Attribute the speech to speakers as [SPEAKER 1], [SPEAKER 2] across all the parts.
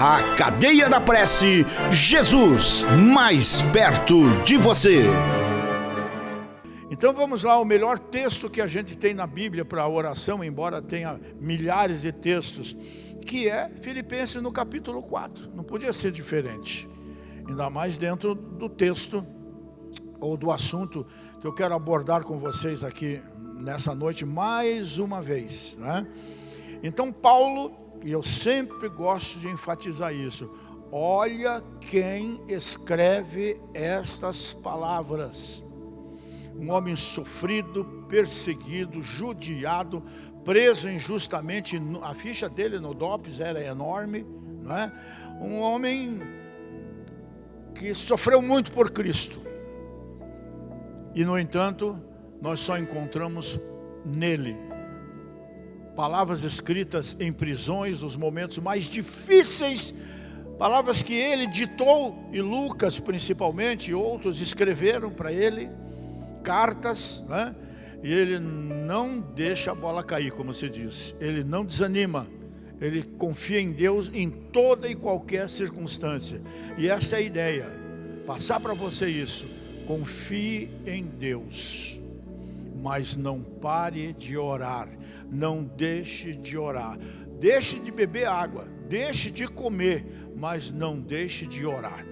[SPEAKER 1] A Cadeia da Prece, Jesus mais perto de você.
[SPEAKER 2] Então vamos lá, o melhor texto que a gente tem na Bíblia para a oração, embora tenha milhares de textos, que é Filipenses no capítulo 4. Não podia ser diferente, ainda mais dentro do texto ou do assunto que eu quero abordar com vocês aqui nessa noite mais uma vez, né? Então Paulo, e eu sempre gosto de enfatizar isso, olha quem escreve estas palavras. Um homem sofrido, perseguido, judiado, preso injustamente, a ficha dele no DOPS era enorme, não é? Um homem que sofreu muito por Cristo. E no entanto, nós só encontramos nele palavras escritas em prisões, nos momentos mais difíceis, palavras que ele ditou, e Lucas principalmente, e outros escreveram para ele, cartas, né? E ele não deixa a bola cair, como se diz, ele não desanima, ele confia em Deus em toda e qualquer circunstância. E essa é a ideia, passar para você isso: confie em Deus, mas não pare de orar, não deixe de orar, deixe de beber água, deixe de comer, mas não deixe de orar.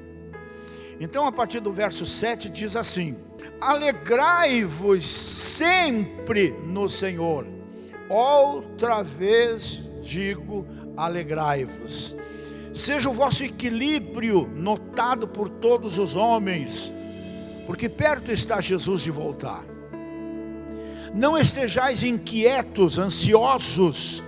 [SPEAKER 2] Então a partir do verso 7 diz assim: alegrai-vos sempre no Senhor. Outra vez digo, alegrai-vos. Seja o vosso equilíbrio notado por todos os homens, porque perto está Jesus de voltar. Não estejais inquietos, ansiosos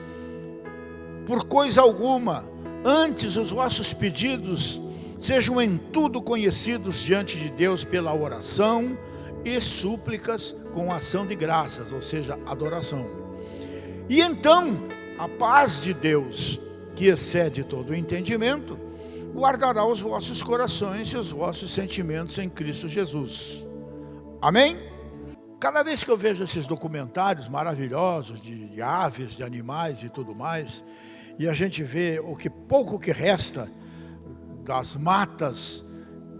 [SPEAKER 2] por coisa alguma, antes os vossos pedidos sejam em tudo conhecidos diante de Deus pela oração e súplicas com ação de graças, ou seja, adoração. E então a paz de Deus, que excede todo o entendimento, guardará os vossos corações e os vossos sentimentos em Cristo Jesus. Amém? Cada vez que eu vejo esses documentários maravilhosos de aves, de animais e tudo mais, e a gente vê o que pouco que resta das matas,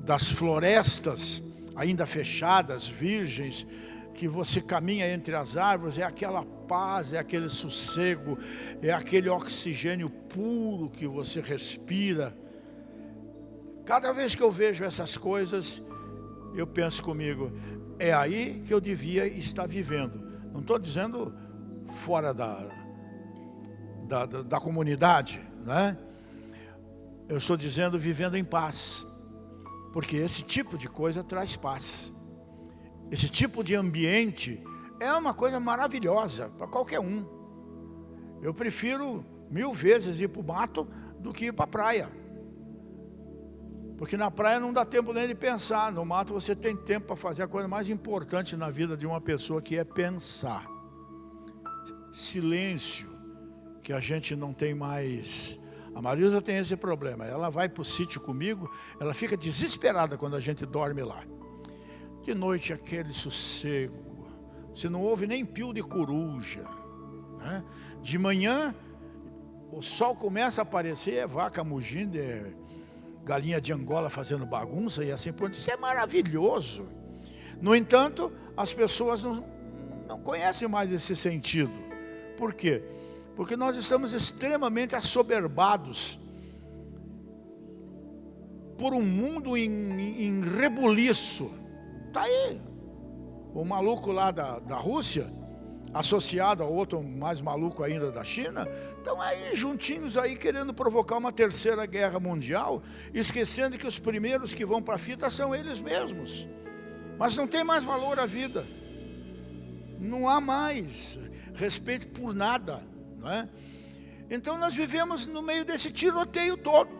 [SPEAKER 2] das florestas ainda fechadas, virgens, que você caminha entre as árvores, é aquela paz, é aquele sossego, é aquele oxigênio puro que você respira. Cada vez que eu vejo essas coisas, eu penso comigo, é aí que eu devia estar vivendo. Não estou dizendo fora da comunidade, né? Eu estou dizendo vivendo em paz, porque esse tipo de coisa traz paz. Esse tipo de ambiente é uma coisa maravilhosa para qualquer um. Eu prefiro 1000 vezes ir para o mato do que ir para a praia, porque na praia não dá tempo nem de pensar. No mato você tem tempo para fazer a coisa mais importante na vida de uma pessoa, que é pensar. Silêncio, que a gente não tem mais. A Marisa tem esse problema, ela vai para o sítio comigo, ela fica desesperada quando a gente dorme lá. De noite aquele sossego, você não ouve nem pio de coruja, né? De manhã o sol começa a aparecer, é vaca mugindo, é galinha de Angola fazendo bagunça e assim por diante. Isso é maravilhoso. No entanto, as pessoas não conhecem mais esse sentido. Por quê? Porque nós estamos extremamente assoberbados por um mundo em rebuliço. Está aí o maluco lá da Rússia, associado a outro mais maluco ainda da China, estão aí juntinhos aí querendo provocar uma terceira guerra mundial, esquecendo que os primeiros que vão para a fita são eles mesmos. Mas não tem mais valor a vida, não há mais respeito por nada, não é? Então nós vivemos no meio desse tiroteio todo.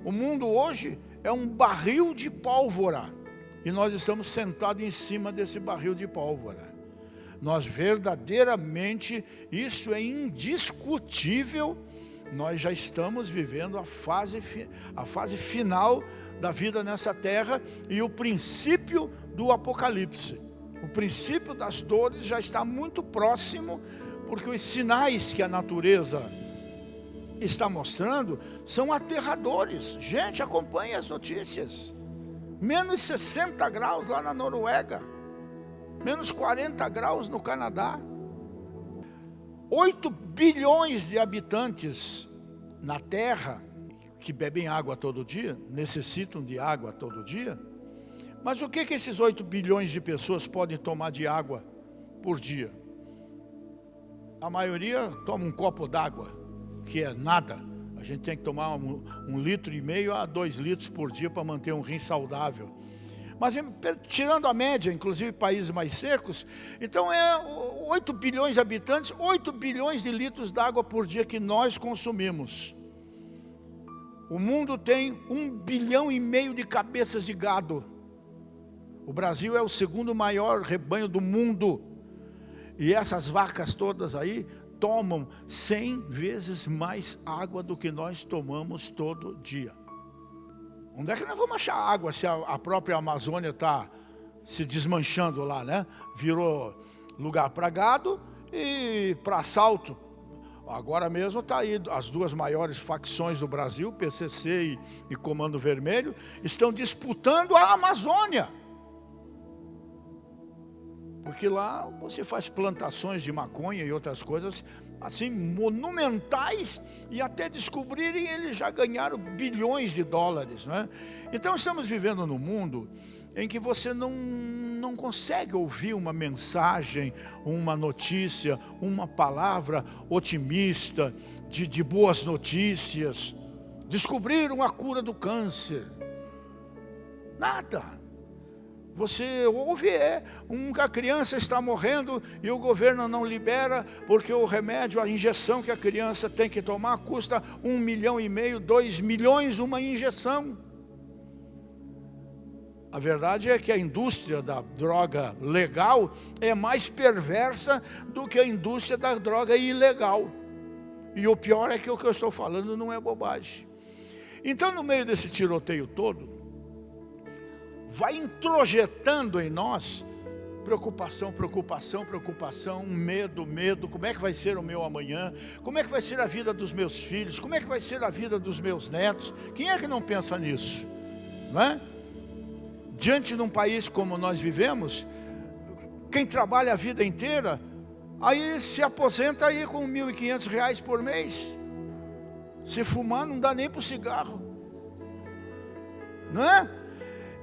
[SPEAKER 2] O mundo hoje é um barril de pólvora, e nós estamos sentados em cima desse barril de pólvora. Nós verdadeiramente, isso é indiscutível, nós já estamos vivendo a fase final da vida nessa terra e o princípio do Apocalipse. O princípio das dores já está muito próximo, porque os sinais que a natureza está mostrando são aterradores. Gente, acompanhe as notícias. Menos 60 graus lá na Noruega, menos 40 graus no Canadá. 8 bilhões de habitantes na Terra que bebem água todo dia, necessitam de água todo dia. Mas o que esses 8 bilhões de pessoas podem tomar de água por dia? A maioria toma um copo d'água, que é nada. A gente tem que tomar 1,5 litro a 2 litros por dia para manter um rim saudável. Mas tirando a média, inclusive países mais secos, então 8 bilhões de habitantes, 8 bilhões de litros d'água por dia que nós consumimos. O mundo tem 1,5 bilhão de cabeças de gado. O Brasil é o segundo maior rebanho do mundo. E essas vacas todas aí tomam 100 vezes mais água do que nós tomamos todo dia. Onde é que nós vamos achar água se a própria Amazônia está se desmanchando lá, né? Virou lugar para gado e para assalto. Agora mesmo está aí, as duas maiores facções do Brasil, PCC e Comando Vermelho, estão disputando a Amazônia. Porque lá você faz plantações de maconha e outras coisas assim monumentais, e até descobrirem eles já ganharam bilhões de dólares, né? Então estamos vivendo num mundo em que você não consegue ouvir uma mensagem, uma notícia, uma palavra otimista, de boas notícias. Descobriram a cura do câncer. Nada. Você ouve, a criança está morrendo e o governo não libera, porque o remédio, a injeção que a criança tem que tomar custa 1,5 milhão, 2 milhões uma injeção. A verdade é que a indústria da droga legal é mais perversa do que a indústria da droga ilegal. E o pior é que o que eu estou falando não é bobagem. Então, no meio desse tiroteio todo, vai introjetando em nós preocupação, medo. Como é que vai ser o meu amanhã? Como é que vai ser a vida dos meus filhos? Como é que vai ser a vida dos meus netos? Quem é que não pensa nisso? Não é? Diante de um país como nós vivemos, quem trabalha a vida inteira, aí se aposenta aí com R$1.500 por mês. Se fumar não dá nem para o cigarro. Não é?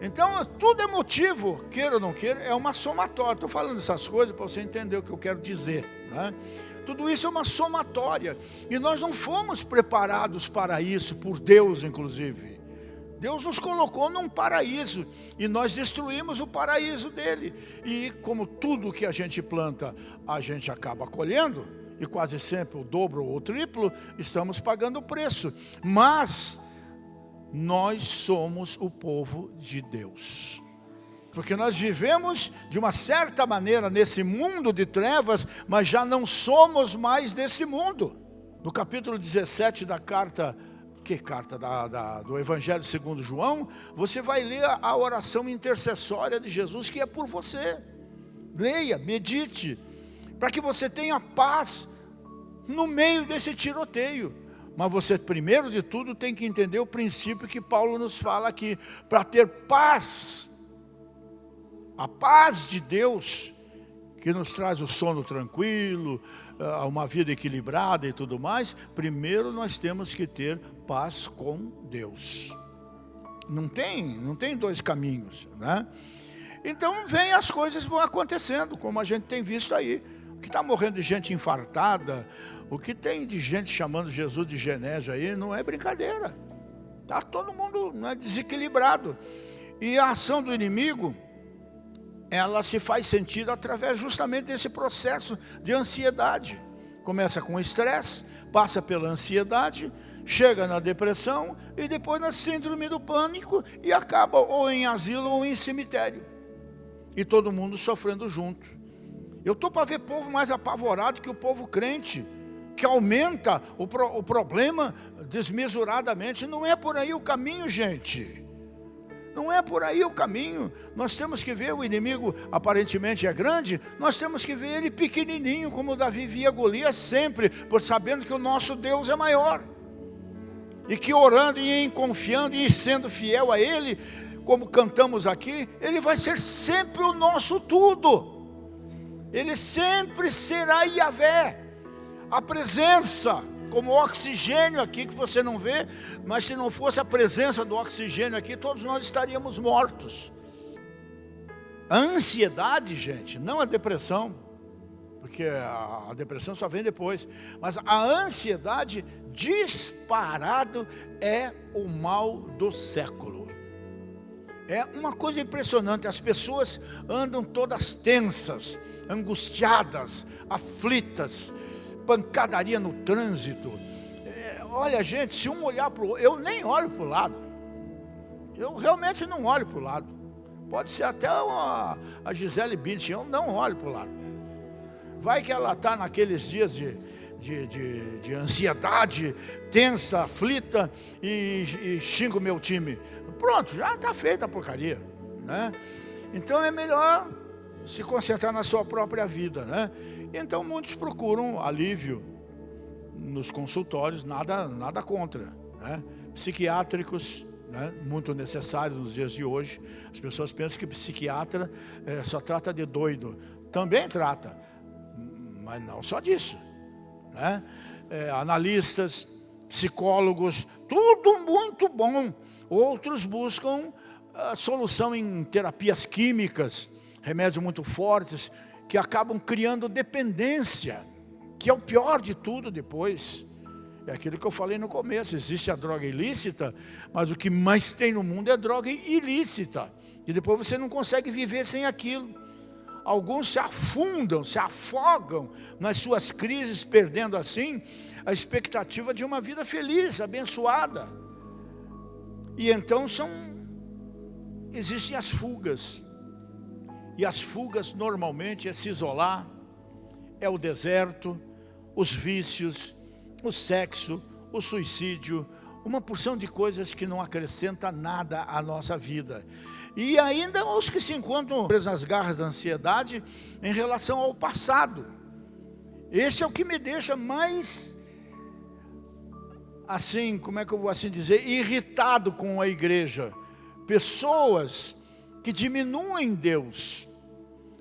[SPEAKER 2] Então, tudo é motivo, queira ou não queira, é uma somatória. Estou falando essas coisas para você entender o que eu quero dizer, né? Tudo isso é uma somatória, e nós não fomos preparados para isso, por Deus inclusive. Deus nos colocou num paraíso, e nós destruímos o paraíso dele. E como tudo que a gente planta, a gente acaba colhendo, e quase sempre o dobro ou o triplo, estamos pagando o preço. Mas nós somos o povo de Deus, porque nós vivemos de uma certa maneira nesse mundo de trevas, mas já não somos mais desse mundo. No capítulo 17 da carta, do Evangelho segundo João, você vai ler a oração intercessória de Jesus, que é por você. Leia, medite, para que você tenha paz no meio desse tiroteio. Mas você, primeiro de tudo, tem que entender o princípio que Paulo nos fala aqui. Para ter paz, a paz de Deus, que nos traz o sono tranquilo, uma vida equilibrada e tudo mais, primeiro nós temos que ter paz com Deus. Não tem dois caminhos, né? Então as coisas vão acontecendo, como a gente tem visto aí. O que está morrendo de gente infartada, o que tem de gente chamando Jesus de Genésio aí, não é brincadeira. Está todo mundo desequilibrado. E a ação do inimigo, ela se faz sentir através justamente desse processo de ansiedade. Começa com o estresse, passa pela ansiedade, chega na depressão e depois na síndrome do pânico e acaba ou em asilo ou em cemitério. E todo mundo sofrendo junto. Eu estou para ver povo mais apavorado que o povo crente, que aumenta o problema desmesuradamente. Não é por aí o caminho, gente. Não é por aí o caminho. Nós temos que ver o inimigo, aparentemente é grande, nós temos que ver ele pequenininho, como Davi via Golias sempre, por sabendo que o nosso Deus é maior. e que orando e confiando e sendo fiel a Ele, como cantamos aqui, Ele vai ser sempre o nosso tudo. Ele sempre será Yahvé, a presença, como oxigênio aqui que você não vê, mas se não fosse a presença do oxigênio aqui, todos nós estaríamos mortos. A ansiedade, gente, não a depressão, porque a depressão só vem depois, mas a ansiedade disparado é o mal do século. É uma coisa impressionante, as pessoas andam todas tensas, angustiadas, aflitas, pancadaria no trânsito. Olha, gente, se um olhar para o outro, eu nem olho para o lado, eu realmente não olho para o lado. Pode ser até a Gisele Bündchen, eu não olho para o lado. Vai que ela está naqueles dias de ansiedade, tensa, aflita, e xinga o meu time. Pronto, já está feita a porcaria, né? Então é melhor se concentrar na sua própria vida, né? Então muitos procuram alívio nos consultórios, nada contra, né? Psiquiátricos, né? Muito necessários nos dias de hoje. As pessoas pensam que psiquiatra só trata de doido. Também trata, mas não só disso, né? Analistas, psicólogos, tudo muito bom. Outros buscam a solução em terapias químicas, remédios muito fortes, que acabam criando dependência, que é o pior de tudo depois. É aquilo que eu falei no começo, existe a droga ilícita, mas o que mais tem no mundo é droga ilícita. E depois você não consegue viver sem aquilo. Alguns se afundam, se afogam nas suas crises, perdendo assim a expectativa de uma vida feliz, abençoada. E então existem as fugas. E as fugas normalmente é se isolar, é o deserto, os vícios, o sexo, o suicídio, uma porção de coisas que não acrescenta nada à nossa vida. E ainda os que se encontram presos nas garras da ansiedade em relação ao passado. Esse é o que me deixa mais, assim, como é que eu vou assim dizer, irritado com a igreja. Pessoas que diminuem Deus,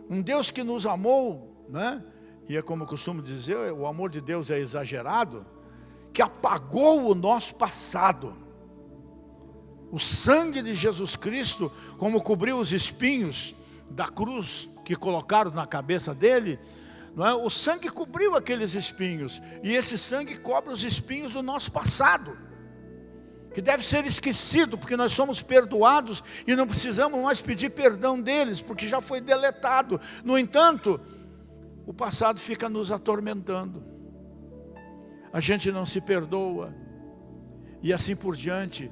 [SPEAKER 2] um Deus que nos amou, né? E é como eu costumo dizer, o amor de Deus é exagerado, que apagou o nosso passado. O sangue de Jesus Cristo, como cobriu os espinhos da cruz que colocaram na cabeça dele, não é? O sangue cobriu aqueles espinhos, e esse sangue cobre os espinhos do nosso passado, que deve ser esquecido, porque nós somos perdoados e não precisamos mais pedir perdão deles, porque já foi deletado. No entanto, o passado fica nos atormentando, a gente não se perdoa, e assim por diante.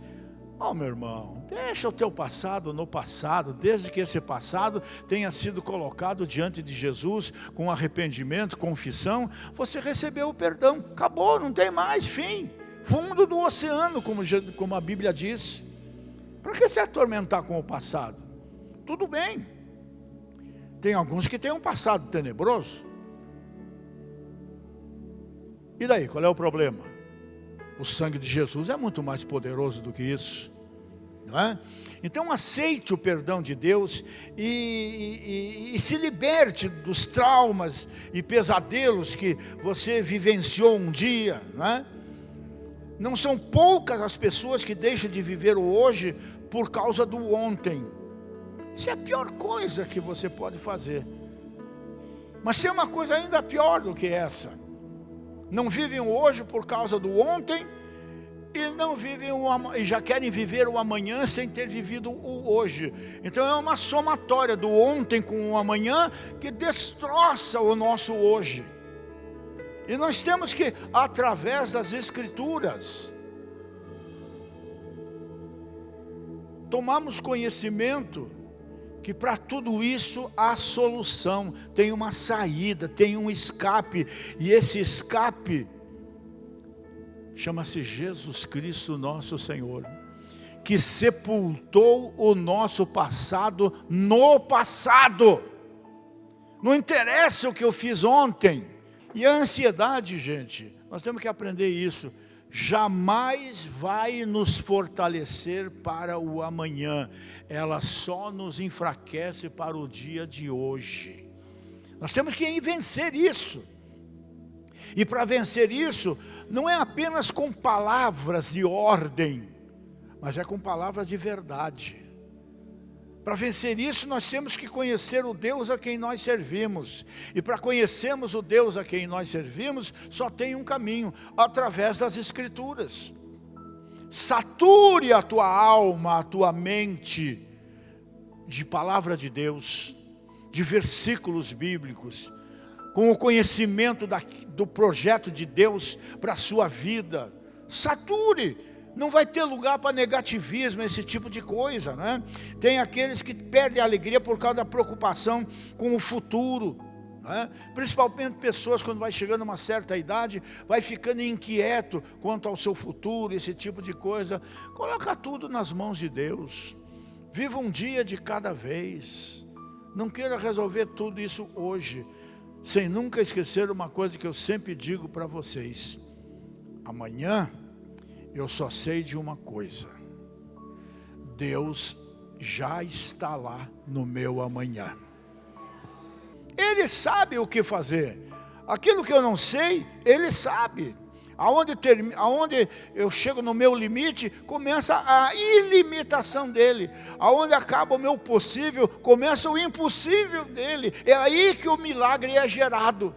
[SPEAKER 2] Meu irmão, deixa o teu passado no passado, desde que esse passado tenha sido colocado diante de Jesus, com arrependimento, confissão, você recebeu o perdão, acabou, não tem mais, fim. Fundo do oceano, como a Bíblia diz. Para que se atormentar com o passado? Tudo bem. Tem alguns que têm um passado tenebroso. E daí, qual é o problema? O sangue de Jesus é muito mais poderoso do que isso, não é? Então aceite o perdão de Deus e se liberte dos traumas e pesadelos que você vivenciou um dia, não é? Não são poucas as pessoas que deixam de viver o hoje por causa do ontem. Isso é a pior coisa que você pode fazer. Mas tem uma coisa ainda pior do que essa. Não vivem o hoje por causa do ontem e não vivem e já querem viver o amanhã sem ter vivido o hoje. Então é uma somatória do ontem com o amanhã que destroça o nosso hoje. E nós temos que, através das Escrituras, tomarmos conhecimento que para tudo isso há solução, tem uma saída, tem um escape, e esse escape chama-se Jesus Cristo nosso Senhor, que sepultou o nosso passado no passado. Não interessa o que eu fiz ontem. E a ansiedade, gente, nós temos que aprender isso, jamais vai nos fortalecer para o amanhã, ela só nos enfraquece para o dia de hoje. Nós temos que vencer isso. E para vencer isso, não é apenas com palavras de ordem, mas é com palavras de verdade. Para vencer isso, nós temos que conhecer o Deus a quem nós servimos. E para conhecermos o Deus a quem nós servimos, só tem um caminho, através das Escrituras. Sature a tua alma, a tua mente, de palavra de Deus, de versículos bíblicos, com o conhecimento do projeto de Deus para a sua vida. Sature, não vai ter lugar para negativismo, esse tipo de coisa, né? Tem aqueles que perdem a alegria por causa da preocupação com o futuro, né? Principalmente pessoas, quando vai chegando a uma certa idade, vai ficando inquieto quanto ao seu futuro, esse tipo de coisa. Coloca tudo nas mãos de Deus. Viva um dia de cada vez. Não queira resolver tudo isso hoje, sem nunca esquecer uma coisa que eu sempre digo para vocês: amanhã eu só sei de uma coisa: Deus já está lá no meu amanhã. Ele sabe o que fazer. Aquilo que eu não sei, Ele sabe. Aonde eu chego no meu limite, começa a ilimitação dele. Aonde acaba o meu possível, começa o impossível dele. É aí que o milagre é gerado.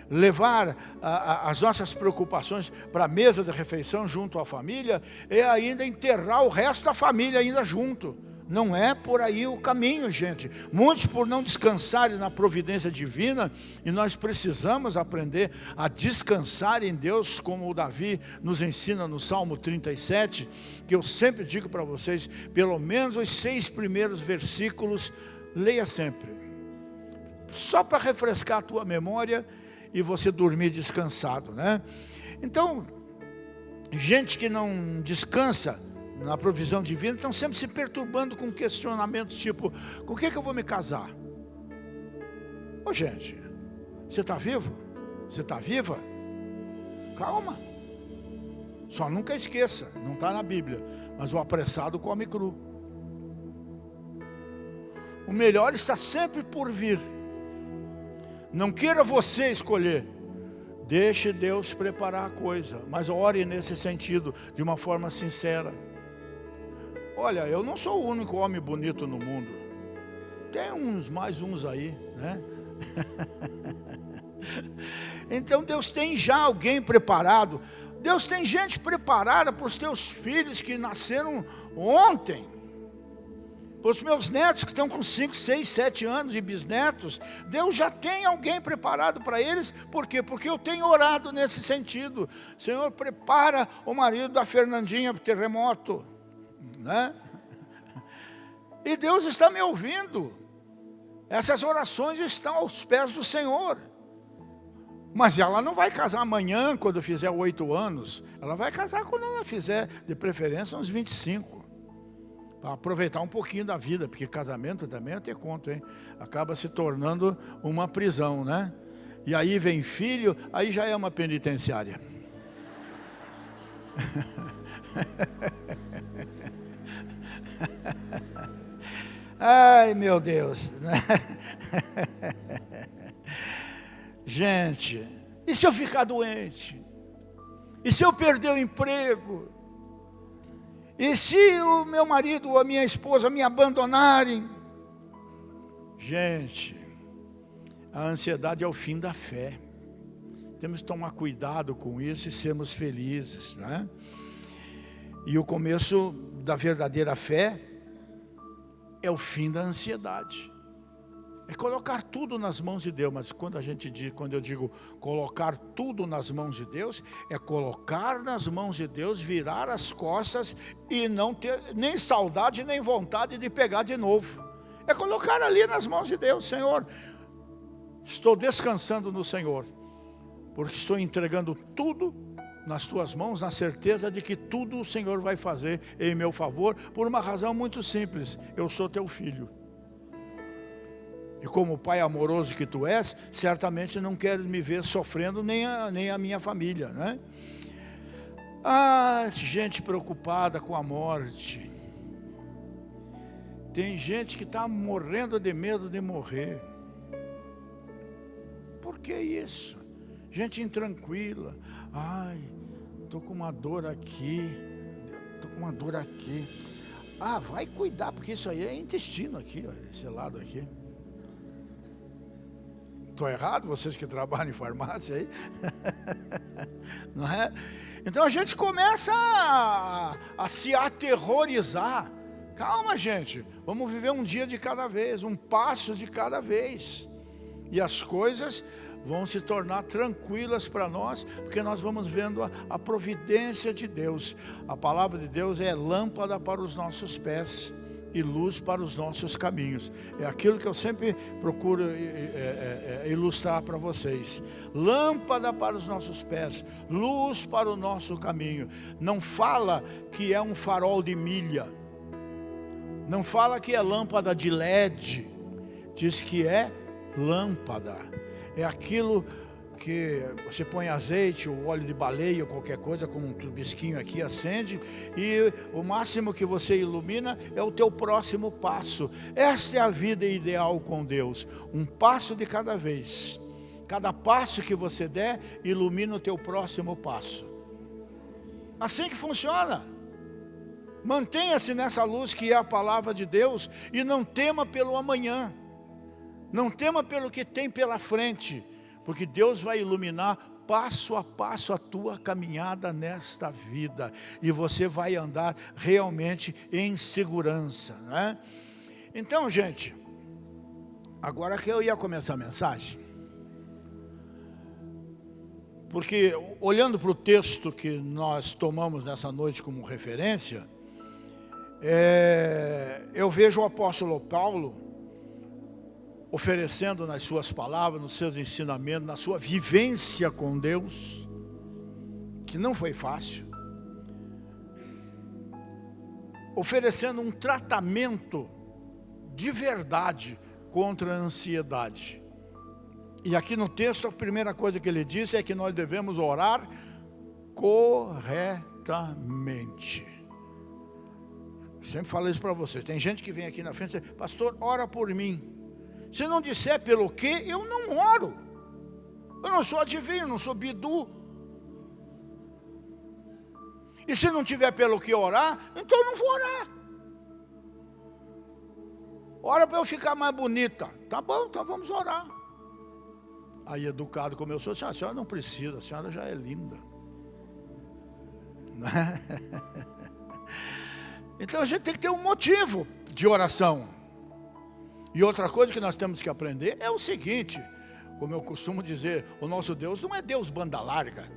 [SPEAKER 2] Levar as nossas preocupações para a mesa de refeição junto à família é ainda enterrar o resto da família ainda junto. Não é por aí o caminho, gente. Muitos por não descansarem na providência divina, e nós precisamos aprender a descansar em Deus, como o Davi nos ensina no Salmo 37, que eu sempre digo para vocês, pelo menos os 6 primeiros versículos, leia sempre. Só para refrescar a tua memória e você dormir descansado, né? Então, gente que não descansa na provisão divina, estão sempre se perturbando com questionamentos tipo: com que eu vou me casar? Ô gente, você está vivo? Você está viva? Calma. Só nunca esqueça, não está na Bíblia, mas o apressado come cru. O melhor está sempre por vir. Não queira você escolher. Deixe Deus preparar a coisa, mas ore nesse sentido, de uma forma sincera. Olha, eu não sou o único homem bonito no mundo. Tem mais uns aí, né? Então Deus tem já alguém preparado. Deus tem gente preparada para os teus filhos que nasceram ontem. Para os meus netos que estão com 5, 6, 7 anos e bisnetos. Deus já tem alguém preparado para eles. Por quê? Porque eu tenho orado nesse sentido. Senhor, prepara o marido da Fernandinha para o terremoto, né? E Deus está me ouvindo. Essas orações estão aos pés do Senhor. Mas ela não vai casar amanhã, quando fizer 8 anos. Ela vai casar quando ela fizer, de preferência, uns 25. Para aproveitar um pouquinho da vida, porque casamento também é ter conto, hein? Acaba se tornando uma prisão, né? E aí vem filho, aí já é uma penitenciária. Ai, meu Deus. Gente, e se eu ficar doente? E se eu perder o emprego? E se o meu marido ou a minha esposa me abandonarem? Gente, a ansiedade é o fim da fé. Temos que tomar cuidado com isso e sermos felizes, né? E o começo da verdadeira fé é o fim da ansiedade. É colocar tudo nas mãos de Deus. Mas quando eu digo colocar tudo nas mãos de Deus, é colocar nas mãos de Deus, virar as costas e não ter nem saudade nem vontade de pegar de novo. É colocar ali nas mãos de Deus. Senhor, estou descansando no Senhor, porque estou entregando tudo nas tuas mãos, na certeza de que tudo o Senhor vai fazer em meu favor, por uma razão muito simples: eu sou teu filho. E como pai amoroso que tu és, certamente não queres me ver sofrendo, nem a minha família, né? Ah, gente preocupada com a morte. Tem gente que está morrendo de medo de morrer. Por que isso? Gente intranquila. Ai, estou com uma dor aqui. Estou com uma dor aqui. Ah, vai cuidar, porque isso aí é intestino aqui, ó, esse lado aqui. Estou errado, vocês que trabalham em farmácia aí? Não é? Então a gente começa a se aterrorizar. Calma, gente, vamos viver um dia de cada vez, um passo de cada vez. E as coisas vão se tornar tranquilas para nós, porque nós vamos vendo a providência de Deus. A palavra de Deus é lâmpada para os nossos pés e luz para os nossos caminhos. É aquilo que eu sempre procuro ilustrar para vocês. Lâmpada para os nossos pés, luz para o nosso caminho. Não fala que é um farol de milha, não fala que é lâmpada de LED, diz que é lâmpada. É aquilo que você põe azeite ou óleo de baleia ou qualquer coisa com um trubisquinho aqui, acende, e o máximo que você ilumina é o teu próximo passo. Esta é a vida ideal com Deus, um passo de cada vez. Cada passo que você der, ilumina o teu próximo passo. Assim que funciona. Mantenha-se nessa luz que é a palavra de Deus e não tema pelo amanhã. Não tema pelo que tem pela frente, porque Deus vai iluminar passo a passo a tua caminhada nesta vida, e você vai andar realmente em segurança, né? Então, gente, agora que eu ia começar a mensagem, porque olhando para o texto que nós tomamos nessa noite como referência, eu vejo o apóstolo Paulo oferecendo nas suas palavras, nos seus ensinamentos, na sua vivência com Deus, que não foi fácil, oferecendo um tratamento de verdade contra a ansiedade. E aqui no texto, a primeira coisa que ele disse é que nós devemos orar corretamente. Sempre falo isso para vocês. Tem gente que vem aqui na frente e diz: pastor, ora por mim. Se não disser pelo quê, eu não oro. Eu não sou adivinho, não sou bidu. E se não tiver pelo que orar, então eu não vou orar. Ora para eu ficar mais bonita. Tá bom, então vamos orar. Aí, educado como eu sou, a senhora não precisa, a senhora já é linda. Então a gente tem que ter um motivo de oração. E outra coisa que nós temos que aprender é o seguinte, como eu costumo dizer, o nosso Deus não é Deus banda larga,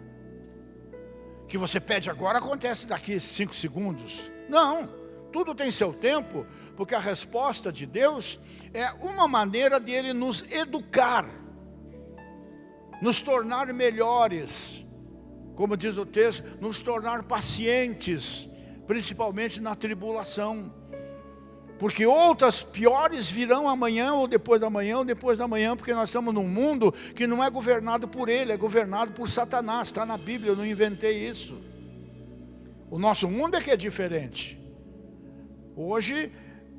[SPEAKER 2] que você pede agora, acontece daqui 5 segundos. Não, tudo tem seu tempo, porque a resposta de Deus é uma maneira de Ele nos educar, nos tornar melhores, como diz o texto, nos tornar pacientes, principalmente na tribulação. Porque outras piores virão amanhã, ou depois da manhã, ou depois da manhã, porque nós estamos num mundo que não é governado por ele, é governado por Satanás. Está na Bíblia, eu não inventei isso. O nosso mundo é que é diferente. Hoje,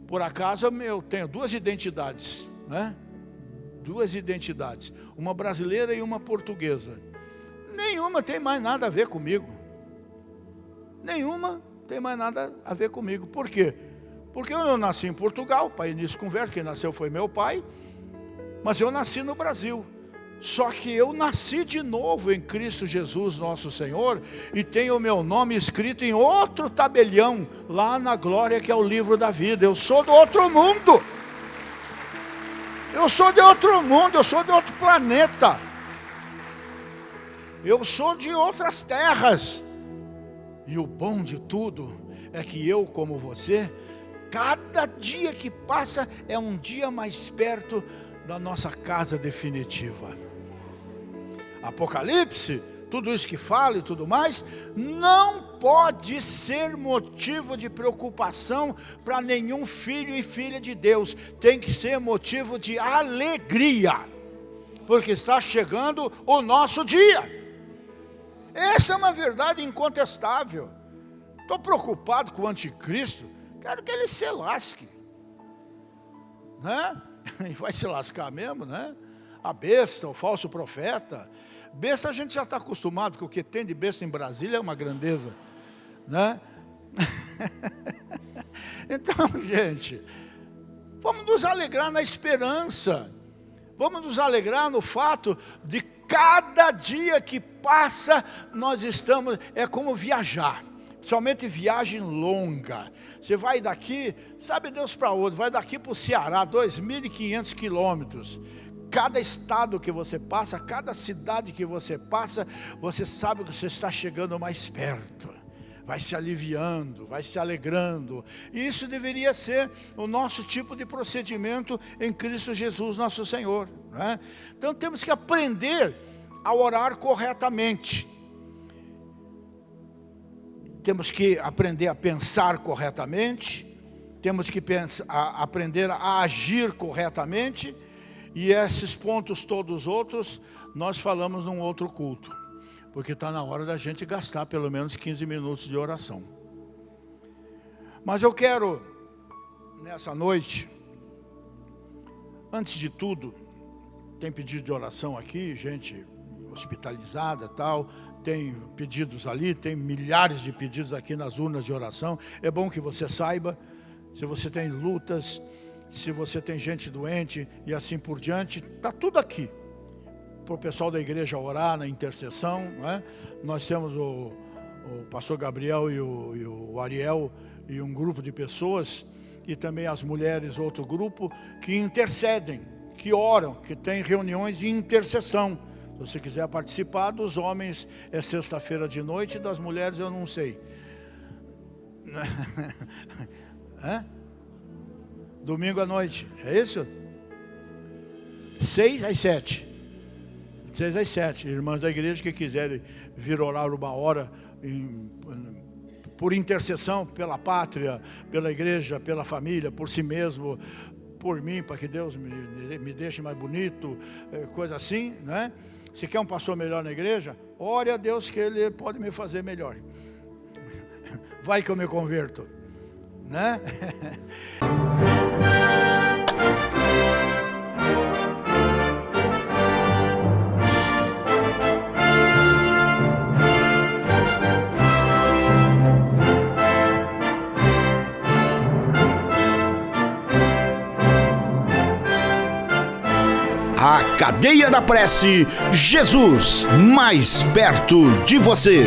[SPEAKER 2] por acaso, eu tenho 2 identidades, né? 2 identidades, uma brasileira e uma portuguesa. Nenhuma tem mais nada a ver comigo. Nenhuma tem mais nada a ver comigo. Por quê? Porque eu nasci em Portugal, pai nisso conversa, quem nasceu foi meu pai, mas eu nasci no Brasil. Só que eu nasci de novo em Cristo Jesus nosso Senhor, e tenho o meu nome escrito em outro tabelião, lá na glória, que é o livro da vida. Eu sou do outro mundo. Eu sou de outro mundo, eu sou de outro planeta. Eu sou de outras terras. E o bom de tudo é que eu, como você, cada dia que passa é um dia mais perto da nossa casa definitiva. Apocalipse, tudo isso que fala e tudo mais, não pode ser motivo de preocupação para nenhum filho e filha de Deus. Tem que ser motivo de alegria, porque está chegando o nosso dia. Essa é uma verdade incontestável. Estou preocupado com o anticristo, quero que ele se lasque, né? E vai se lascar mesmo, né? A besta, o falso profeta. Besta a gente já está acostumado, porque o que tem de besta em Brasília é uma grandeza, né? Então, gente, vamos nos alegrar na esperança, vamos nos alegrar no fato de cada dia que passa, nós estamos, é como viajar, somente viagem longa. Você vai daqui, sabe Deus para onde, vai daqui para o Ceará, 2.500 quilômetros. Cada estado que você passa, cada cidade que você passa, você sabe que você está chegando mais perto. Vai se aliviando, vai se alegrando. E isso deveria ser o nosso tipo de procedimento em Cristo Jesus, nosso Senhor, né? Então temos que aprender a orar corretamente. Temos que aprender a pensar corretamente. Temos que aprender a agir corretamente. E esses pontos todos outros, nós falamos num outro culto. Porque está na hora da gente gastar pelo menos 15 minutos de oração. Mas eu quero, nessa noite, antes de tudo, tem pedido de oração aqui, gente hospitalizada e tal, tem pedidos ali, tem milhares de pedidos aqui nas urnas de oração. É bom que você saiba, se você tem lutas, se você tem gente doente e assim por diante, está tudo aqui. Para o pessoal da igreja orar na intercessão, né? Nós temos o pastor Gabriel e o Ariel e um grupo de pessoas, e também as mulheres, outro grupo, que intercedem, que oram, que tem reuniões de intercessão. Se você quiser participar, dos homens é sexta-feira de noite, das mulheres eu não sei. Domingo à noite, é isso? 6 às 7. 6 às 7, irmãs da igreja que quiserem vir orar uma hora por intercessão, pela pátria, pela igreja, pela família, por si mesmo, por mim, para que Deus me deixe mais bonito, coisa assim, né? Se quer um pastor melhor na igreja, ore a Deus que Ele pode me fazer melhor. Vai que eu me converto, né?
[SPEAKER 1] A Cadeia da Prece, Jesus mais perto de você.